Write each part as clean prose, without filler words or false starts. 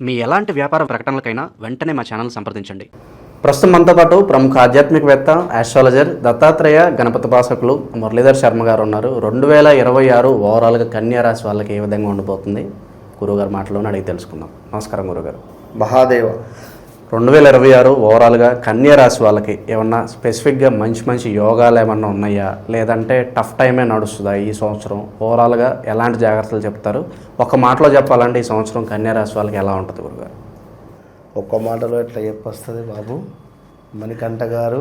మీ ఎలాంటి వ్యాపార ప్రకటనలకైనా వెంటనే మా ఛానల్ సంప్రదించండి. ప్రస్తుతం మనతో పాటు ప్రముఖ ఆధ్యాత్మికవేత్త, ఆస్ట్రాలజర్, దత్తాత్రేయ గణపతి భాషకులు మురళీధర్ శర్మ గారు ఉన్నారు. 2026 ఓవరాల్గా కన్యా రాశి వాళ్ళకి ఏ విధంగా ఉండబోతుంది గురువుగారు మాటలోనే అడిగి తెలుసుకుందాం. నమస్కారం గురుగారు. మహాదేవ. 2026 ఓవరాల్గా కన్యా రాశి వాళ్ళకి ఏమన్నా స్పెసిఫిక్గా మంచి యోగాలు ఏమన్నా ఉన్నాయా, లేదంటే టఫ్ టైమే నడుస్తుందా ఈ సంవత్సరం? ఓవరాల్గా ఎలాంటి జాగ్రత్తలు చెప్తారు? ఒక మాటలో చెప్పాలంటే ఈ సంవత్సరం కన్యా రాశి వాళ్ళకి ఎలా ఉంటుంది గురుగారు? ఒక్క మాటలో ఎట్లా చెప్పొస్తుంది బాబు మణికంఠ గారు.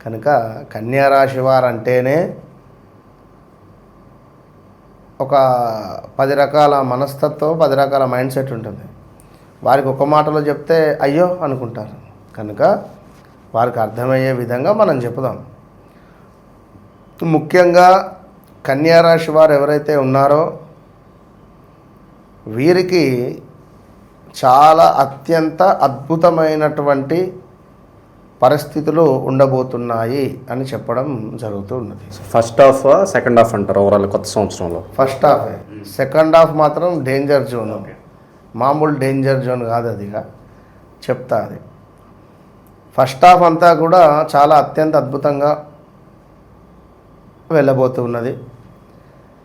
కనుక కన్యా రాశి వారు అంటేనే ఒక 10 రకాల మనస్తత్వం, 10 రకాల మైండ్ సెట్ ఉంటుంది. వారికి ఒక మాటలో చెప్తే అయ్యో అనుకుంటారు. కనుక వారికి అర్థమయ్యే విధంగా మనం చెప్పుదాం. ముఖ్యంగా కన్యా రాశి వారు ఎవరైతే ఉన్నారో వీరికి చాలా అత్యంత అద్భుతమైనటువంటి పరిస్థితులు ఉండబోతున్నాయి అని చెప్పడం జరుగుతూ ఉన్నది. ఫస్ట్ హాఫ్, సెకండ్ హాఫ్ అంటారు ఓవరాల్ కొత్త సంవత్సరంలో? First half. సెకండ్ హాఫ్ మాత్రం డేంజర్ జోన్, మామూలు డేంజర్ జోన్ కాదు, అదిగా చెప్తా. అది ఫస్ట్ హాఫ్ అంతా కూడా చాలా అత్యంత అద్భుతంగా వెళ్ళబోతున్నది.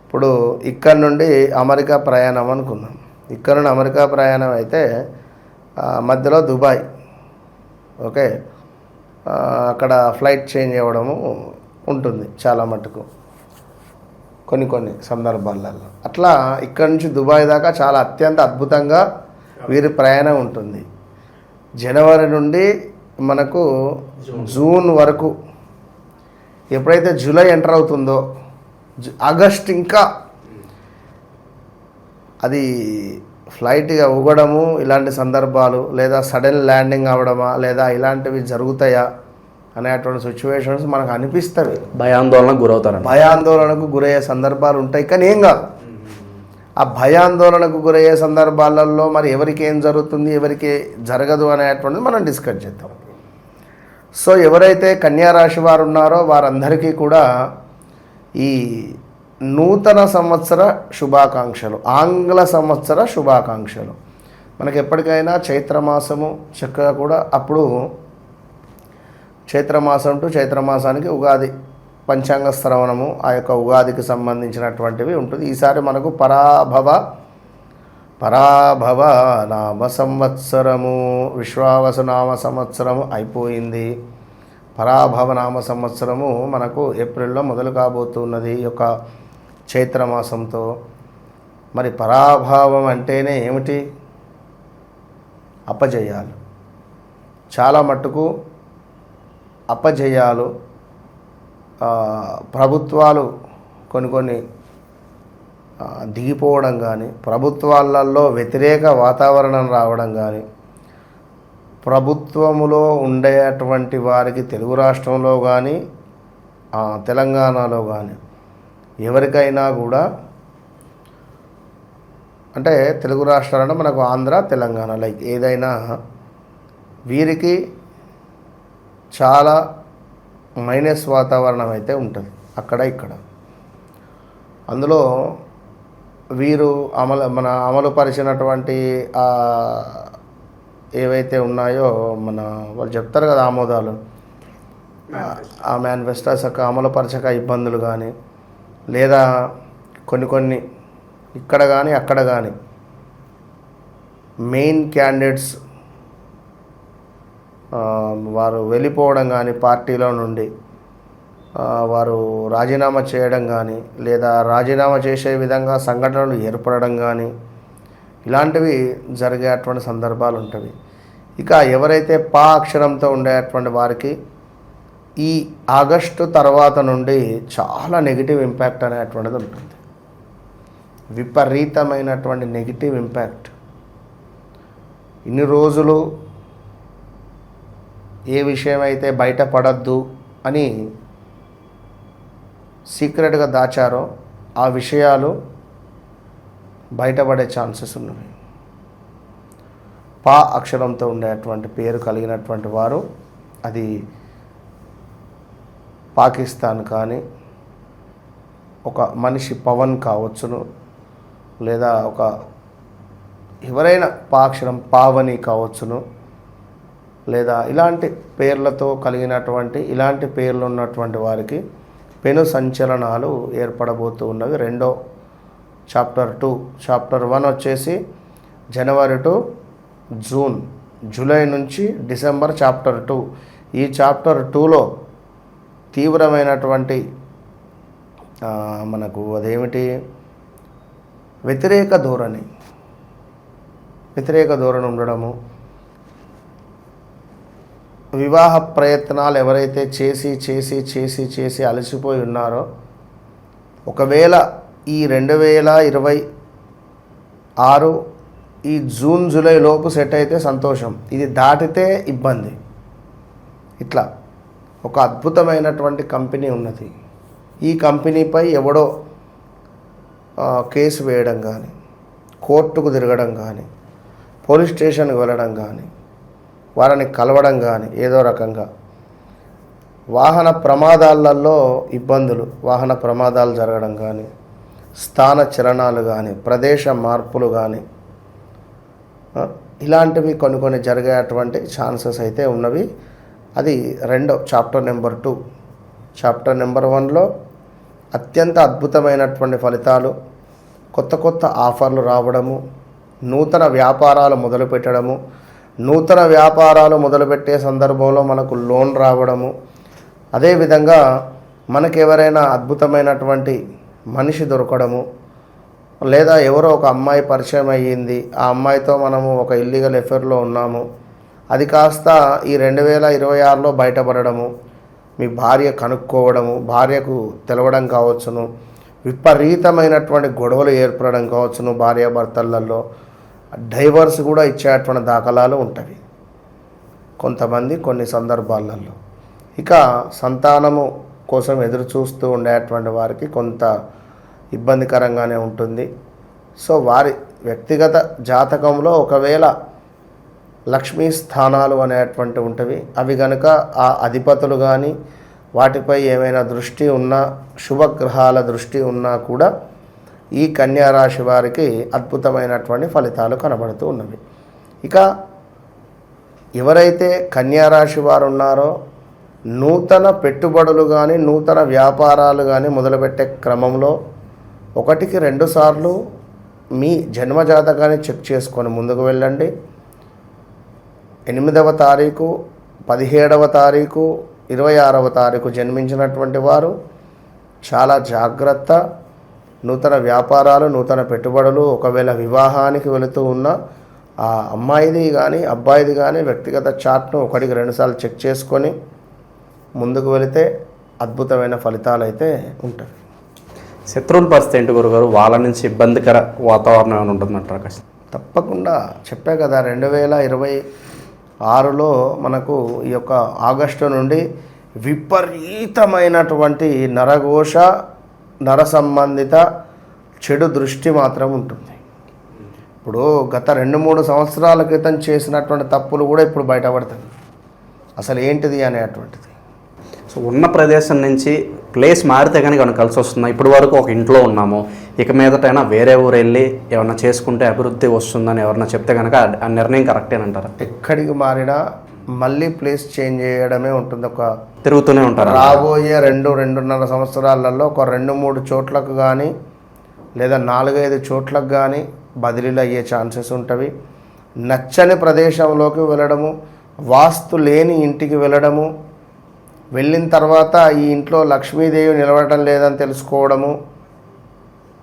ఇప్పుడు ఇక్కడ నుండి అమెరికా ప్రయాణం అనుకున్నాం. ఇక్కడ నుండి అమెరికా ప్రయాణం అయితే మధ్యలో దుబాయ్, ఓకే, అక్కడ ఫ్లైట్ చేంజ్ అవ్వడము ఉంటుంది చాలా మటుకు కొన్ని సందర్భాలలో. అట్లా ఇక్కడ నుంచి దుబాయ్ దాకా చాలా అత్యంత అద్భుతంగా వీరి ప్రయాణం ఉంటుంది. జనవరి నుండి మనకు జూన్ వరకు, ఎప్పుడైతే జూలై ఎంటర్ అవుతుందో ఆగస్ట్ ఇంకా అది ఫ్లైట్గా ఊగడము, ఇలాంటి సందర్భాలు, లేదా సడన్ ల్యాండింగ్ అవ్వడమా, లేదా ఇలాంటివి జరుగుతాయా అనేటువంటి సిచ్యువేషన్స్ మనకు అనిపిస్తవి. భయాందోళనకు గురయ్యే సందర్భాలు ఉంటాయి. కానీ ఏం కాదు, ఆ భయాందోళనకు గురయ్యే సందర్భాలలో మరి ఎవరికి ఏం జరుగుతుంది, ఎవరికి జరగదు అనేటువంటిది మనం డిస్కస్ చేద్దాం. సో ఎవరైతే కన్యా రాశి వారు ఉన్నారో వారందరికీ కూడా ఈ నూతన సంవత్సర శుభాకాంక్షలు, ఆంగ్ల సంవత్సర శుభాకాంక్షలు. మనకి ఎప్పటికైనా చైత్రమాసము చక్కగా కూడా అప్పుడు చైత్రమాసం టు చైత్రమాసానికి ఉగాది పంచాంగ శ్రవణము, ఆ యొక్క ఉగాదికి సంబంధించినటువంటివి ఉంటుంది. ఈసారి మనకు పరాభవ నామ సంవత్సరము, విశ్వావసు నామ సంవత్సరము అయిపోయింది. పరాభవ నామ సంవత్సరము మనకు ఏప్రిల్లో మొదలు కాబోతున్నది ఈ యొక్క చైత్రమాసంతో. మరి పరాభావం అంటేనే ఏమిటి? అపజయాలు. చాలా మట్టుకు అపజయాలు, ప్రభుత్వాలు కొన్ని దిగిపోవడం కానీ, ప్రభుత్వాలలో వ్యతిరేక వాతావరణం రావడం కానీ, ప్రభుత్వములో ఉండేటువంటి వారికి తెలుగు రాష్ట్రంలో కానీ తెలంగాణలో కానీ ఎవరికైనా కూడా, అంటే తెలుగు రాష్ట్రాలంటే మనకు ఆంధ్ర, తెలంగాణ, లైక్ ఏదైనా వీరికి చాలా మైనస్ వాతావరణం అయితే ఉంటుంది అక్కడ ఇక్కడ. అందులో వీరు అమలుపరిచినటువంటి ఏవైతే ఉన్నాయో వాళ్ళు చెప్తారు కదా ఆమోదాలు, ఆ మేనిఫెస్టోస్ యొక్క అమలుపరచక ఇబ్బందులు కానీ, లేదా కొన్ని ఇక్కడ కానీ అక్కడ కానీ మెయిన్ క్యాండిడేట్స్ వారు వెళ్ళిపోవడం కానీ, పార్టీలో నుండి వారు రాజీనామా చేయడం కానీ, లేదా రాజీనామా చేసే విధంగా సంఘటనలు ఏర్పడడం కానీ, ఇలాంటివి జరిగేటువంటి సందర్భాలు ఉంటాయి. ఇక ఎవరైతే పా అక్షరంతో ఉండేటువంటి వారికి ఈ ఆగస్టు తర్వాత నుండి చాలా నెగిటివ్ ఇంపాక్ట్ అనేటువంటిది ఉంటుంది. విపరీతమైనటువంటి నెగిటివ్ ఇంపాక్ట్. ఇన్ని రోజులు ఏ విషయం అయితే బయటపడద్దు అని సీక్రెట్గా దాచారో ఆ విషయాలు బయటపడే ఛాన్సెస్ ఉన్నవి. పా అక్షరంతో ఉండేటువంటి పేరు కలిగినటువంటి వారు, అది పాకిస్తాన్ కానీ, ఒక మనిషి పవన్ కావచ్చును, లేదా ఒక ఎవరైనా పాక్షరం పావని కావచ్చును, లేదా ఇలాంటి పేర్లతో కలిగినటువంటి ఇలాంటి పేర్లు ఉన్నటువంటి వారికి పెను సంచలనాలు ఏర్పడబోతూ ఉన్నవి. రెండో చాప్టర్ 2. చాప్టర్ 1 వచ్చేసి జనవరి టు జూన్, జూలై నుంచి డిసెంబర్ చాప్టర్ 2. ఈ చాప్టర్ 2లో తీవ్రమైనటువంటి మనకు అదేమిటి వ్యతిరేక ధోరణి ఉండడము, వివాహ ప్రయత్నాలు ఎవరైతే చేసి అలసిపోయి ఉన్నారో, ఒకవేళ ఈ 2026 ఈ జూన్ జూలై లోపు సెట్ అయితే సంతోషం, ఇది దాటితే ఇబ్బంది. ఇట్లా ఒక అద్భుతమైనటువంటి కంపెనీ ఉన్నది. ఈ కంపెనీపై ఎవడో కేసు వేయడం కానీ, కోర్టుకు తిరగడం కానీ, పోలీస్ స్టేషన్కి వెళ్ళడం కానీ, వారిని కలవడం కానీ, ఏదో రకంగా వాహన ప్రమాదాలలో ఇబ్బందులు, వాహన ప్రమాదాలు జరగడం కానీ, స్థాన చలనాలు కానీ, ప్రదేశ మార్పులు కానీ, ఇలాంటివి కొన్ని జరిగేటువంటి ఛాన్సెస్ అయితే ఉన్నవి. అది రెండో చాప్టర్ నెంబర్ 2. చాప్టర్ నెంబర్ 1లో అత్యంత అద్భుతమైనటువంటి ఫలితాలు, కొత్త ఆఫర్లు రావడము, నూతన వ్యాపారాలు మొదలుపెట్టడము, నూతన వ్యాపారాలు మొదలుపెట్టే సందర్భంలో మనకు లోన్ రావడము, అదేవిధంగా మనకెవరైనా అద్భుతమైనటువంటి మనిషి దొరకడము, లేదా ఎవరో ఒక అమ్మాయి పరిచయం అయ్యింది, ఆ అమ్మాయితో మనము ఒక ఇల్లీగల్ ఎఫైర్లో ఉన్నాము, అది కాస్త ఈ 2026లో బయటపడడము, మీ భార్య కనుక్కోవడము, భార్యకు తెలవడం కావచ్చును, విపరీతమైనటువంటి గొడవలు ఏర్పడడం కావచ్చును, భార్యాభర్తలలో డైవర్స్ కూడా ఇచ్చేటువంటి దాఖలాలు ఉంటాయి కొంతమంది కొన్ని సందర్భాలలో. ఇక సంతానము కోసం ఎదురు చూస్తూ ఉండేటువంటి వారికి కొంత ఇబ్బందికరంగానే ఉంటుంది. సో వారి వ్యక్తిగత జాతకంలో ఒకవేళ లక్ష్మీ స్థానాలు అనేటువంటి ఉంటవి, అవి కనుక ఆ అధిపతులు కానీ వాటిపై ఏమైనా దృష్టి ఉన్నా, శుభగ్రహాల దృష్టి ఉన్నా కూడా ఈ కన్యారాశి వారికి అద్భుతమైనటువంటి ఫలితాలు కనబడుతూ ఉన్నవి. ఇక ఎవరైతే కన్యారాశి వారు ఉన్నారో నూతన పెట్టుబడులు కానీ, నూతన వ్యాపారాలు కానీ మొదలుపెట్టే క్రమంలో 1కి 2 సార్లు మీ జన్మజాతకాన్ని చెక్ చేసుకొని ముందుకు వెళ్ళండి. 8వ తారీఖు, 17వ తారీఖు, 26వ తారీఖు జన్మించినటువంటి వారు చాలా జాగ్రత్త. నూతన వ్యాపారాలు, నూతన పెట్టుబడులు, ఒకవేళ వివాహానికి వెళుతూ ఉన్న ఆ అమ్మాయిది కానీ అబ్బాయిది కానీ వ్యక్తిగత చార్ట్ను 1కి 2 సార్లు చెక్ చేసుకొని ముందుకు వెళితే అద్భుతమైన ఫలితాలు అయితే ఉంటాయి. శత్రువుల పరిస్థితి ఏంటి గురుగారు? వాళ్ళ నుంచి ఇబ్బందికర వాతావరణం ఏమైనా ఉంటుందంటారు? తప్పకుండా చెప్పే కదా, 2026లో మనకు ఈ యొక్క ఆగస్టు నుండి విపరీతమైనటువంటి నరఘోష, నర సంబంధిత చెడు దృష్టి మాత్రం ఉంటుంది. ఇప్పుడు గత 2-3 సంవత్సరాల క్రితం చేసినటువంటి తప్పులు కూడా ఇప్పుడు బయటపడతాయి. అసలు ఏంటిది అనేటువంటిది. సో ఉన్న ప్రదేశం నుంచి ప్లేస్ మారితే కనుక ఏమైనా కలిసి వస్తుందా? ఇప్పటి వరకు ఒక ఇంట్లో ఉన్నాము, ఇక మీదటైనా వేరే ఊరు వెళ్ళి ఏమన్నా చేసుకుంటే అభివృద్ధి వస్తుందని ఎవరన్నా చెప్తే కనుక ఆ నిర్ణయం కరెక్టేనంటారా? ఎక్కడికి మారినా మళ్ళీ ప్లేస్ చేంజ్ చేయడమే ఉంటుంది. ఒక తిరుగుతూనే ఉంటారు. రాబోయే 2-2.5 సంవత్సరాలలో ఒక 2-3 చోట్లకు కానీ లేదా 4-5 చోట్లకు కానీ బదిలీలు అయ్యే ఛాన్సెస్ ఉంటవి. నచ్చని ప్రదేశంలోకి వెళ్ళడము, వాస్తు లేని ఇంటికి వెళ్ళడము, వెళ్ళిన తర్వాత ఈ ఇంట్లో లక్ష్మీదేవి నిలవడం లేదని తెలుసుకోవడము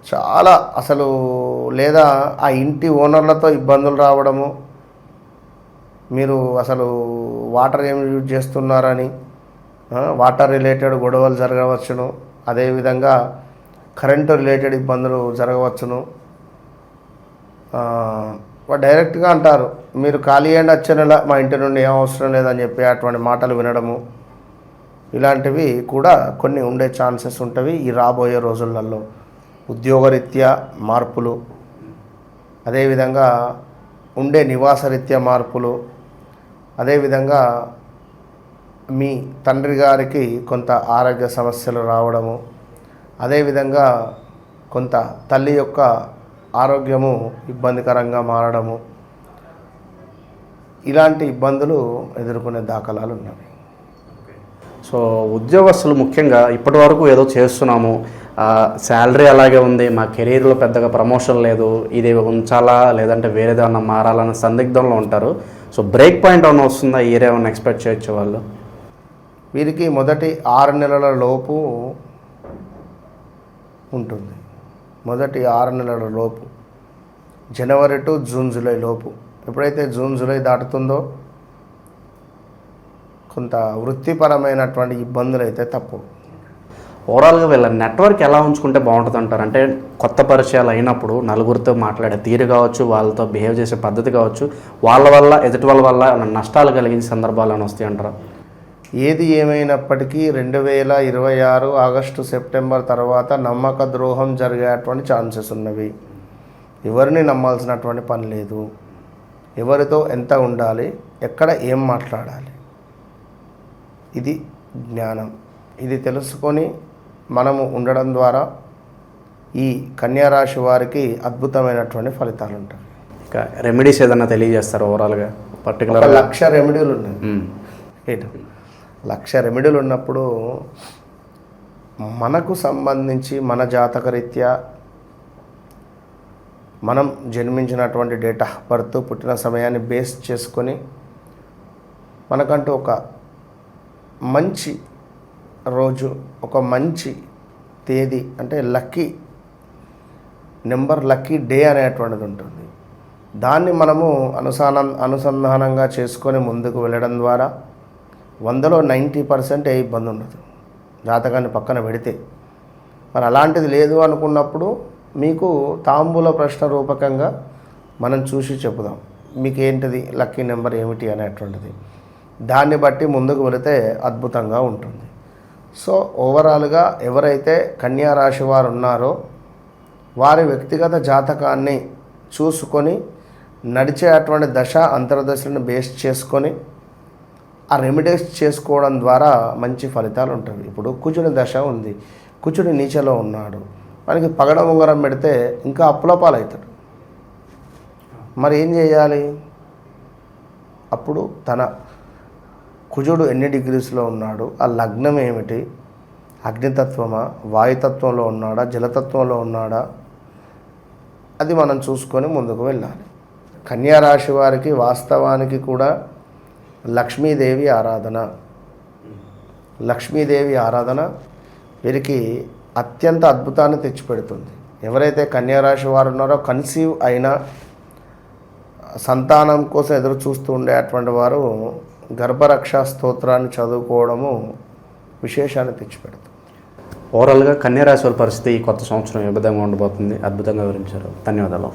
చాలా అసలు, లేదా ఆ ఇంటి ఓనర్లతో ఇబ్బందులు రావడము, మీరు అసలు వాటర్ ఏమి యూజ్ చేస్తున్నారని వాటర్ రిలేటెడ్ గొడవలు జరగవచ్చును, అదేవిధంగా కరెంటు రిలేటెడ్ ఇబ్బందులు జరగవచ్చును. డైరెక్ట్గా అంటారు మీరు ఖాళీ అయ్యండి వచ్చే నెల, మా ఇంటి నుండి ఏం అవసరం లేదని చెప్పి అటువంటి మాటలు వినడము, ఇలాంటివి కూడా కొన్ని ఉండే ఛాన్సెస్ ఉంటవి ఈ రాబోయే రోజులలో. ఉద్యోగరీత్యా మార్పులు, అదేవిధంగా ఉండే నివాసరీత్యా మార్పులు, అదేవిధంగా మీ తండ్రి గారికి కొంత ఆరోగ్య సమస్యలు రావడము, అదేవిధంగా కొంత తల్లి యొక్క ఆరోగ్యము ఇబ్బందికరంగా మారడము, ఇలాంటి ఇబ్బందులు ఎదుర్కొనే దాఖలాలు ఉన్నాయి. సో ఉద్యోగస్తులు ముఖ్యంగా ఇప్పటి వరకు ఏదో చేస్తున్నాము, శాలరీ అలాగే ఉంది, మా కెరీర్లో పెద్దగా ప్రమోషన్ లేదు, ఇది ఉంచాలా లేదంటే వేరేదేమన్నా మారాలన్న సందిగ్ధంలో ఉంటారు. సో బ్రేక్ పాయింట్ ఏమైనా వస్తుందా, ఈ ఇయర్ ఏమైనా ఎక్స్పెక్ట్ చేయొచ్చు వాళ్ళు? వీరికి మొదటి 6 నెలల లోపు ఉంటుంది. మొదటి 6 నెలల లోపు, జనవరి టు జూన్ జూలై లోపు. ఎప్పుడైతే జూన్ జూలై దాటుతుందో కొంత వృత్తిపరమైనటువంటి ఇబ్బందులు అయితే తప్పు. ఓవరాల్గా వీళ్ళ నెట్వర్క్ ఎలా ఉంచుకుంటే బాగుంటుంది అంటారు? అంటే కొత్త పరిచయాలు అయినప్పుడు నలుగురితో మాట్లాడే తీరు కావచ్చు, వాళ్ళతో బిహేవ్ చేసే పద్ధతి కావచ్చు, వాళ్ళ వల్ల ఎదుటి వాళ్ళ వల్ల నష్టాలు కలిగించే సందర్భాలు అని వస్తాయి అంటారా? ఏది ఏమైనప్పటికీ 2026 ఆగస్టు సెప్టెంబర్ తర్వాత నమ్మక ద్రోహం జరిగేటువంటి ఛాన్సెస్ ఉన్నవి. ఎవరిని నమ్మాల్సినటువంటి పని లేదు. ఎవరితో ఎంత ఉండాలి, ఎక్కడ ఏం మాట్లాడాలి, ఇది జ్ఞానం. ఇది తెలుసుకొని మనము ఉండడం ద్వారా ఈ కన్యారాశి వారికి అద్భుతమైనటువంటి ఫలితాలు ఉంటాయి. ఇక రెమెడీస్ ఏదన్నా తెలియజేస్తారు ఓవరాల్గా? పర్టికులర్ 1,00,000 రెమెడీలు ఉన్నాయి. 1,00,000 రెమెడీలు ఉన్నప్పుడు మనకు సంబంధించి మన జాతకరీత్యా మనం జన్మించినటువంటి డేట్ ఆఫ్ బర్త్, పుట్టిన సమయాన్ని బేస్ చేసుకొని మనకంటూ ఒక మంచి రోజు, ఒక మంచి తేదీ, అంటే లక్కీ నెంబర్, లక్కీ డే అనేటువంటిది ఉంటుంది. దాన్ని మనము అనుసంధానంగా చేసుకొని ముందుకు వెళ్ళడం ద్వారా 100లో 90% ఏ ఇబ్బంది ఉండదు, జాతకాన్ని పక్కన పెడితే. మరి అలాంటిది లేదు అనుకున్నప్పుడు మీకు తాంబూల ప్రశ్న రూపకంగా మనం చూసి చెప్పుదాం, మీకు ఏంటిది లక్కీ నెంబర్ ఏమిటి అనేటువంటిది. దాన్ని బట్టి ముందుకు వెళితే అద్భుతంగా ఉంటుంది. సో ఓవరాల్గా ఎవరైతే కన్యా రాశి వారు ఉన్నారో వారి వ్యక్తిగత జాతకాన్ని చూసుకొని నడిచే అటువంటి దశ అంతర్దశలను బేస్ చేసుకొని ఆ రెమెడీస్ చేసుకోవడం ద్వారా మంచి ఫలితాలు ఉంటాయి. ఇప్పుడు కుజుని దశ ఉంది, కుజుడు నీచలో ఉన్నాడు, మనకి పగడ ఉంగరం పెడితే ఇంకా అప్పులపాలవుతాడు. మరి ఏం చేయాలి? అప్పుడు తన కుజుడు ఎన్ని డిగ్రీస్లో ఉన్నాడు, ఆ లగ్నం ఏమిటి, అగ్నితత్వమా, వాయుతత్వంలో ఉన్నాడా, జలతత్వంలో ఉన్నాడా, అది మనం చూసుకొని ముందుకు వెళ్ళాలి. కన్యా రాశి వారికి వాస్తవానికి కూడా లక్ష్మీదేవి ఆరాధన వీరికి అత్యంత అద్భుతాన్ని తెచ్చిపెడుతుంది. ఎవరైతే కన్యా రాశి వారు ఉన్నారో కన్సీవ్ అయినా సంతానం కోసం ఎదురు చూస్తూ ఉండేటువంటి వారు గర్భరక్షా స్తోత్రాన్ని చదువుకోవడము విశేషాన్ని తెచ్చిపెడుతుంది. ఓవరాల్గా కన్యా రాశి వాళ్ళ పరిస్థితి ఈ కొత్త సంవత్సరం ఏ విధంగా ఉండబోతుంది అద్భుతంగా వివరించారు. ధన్యవాదాలు.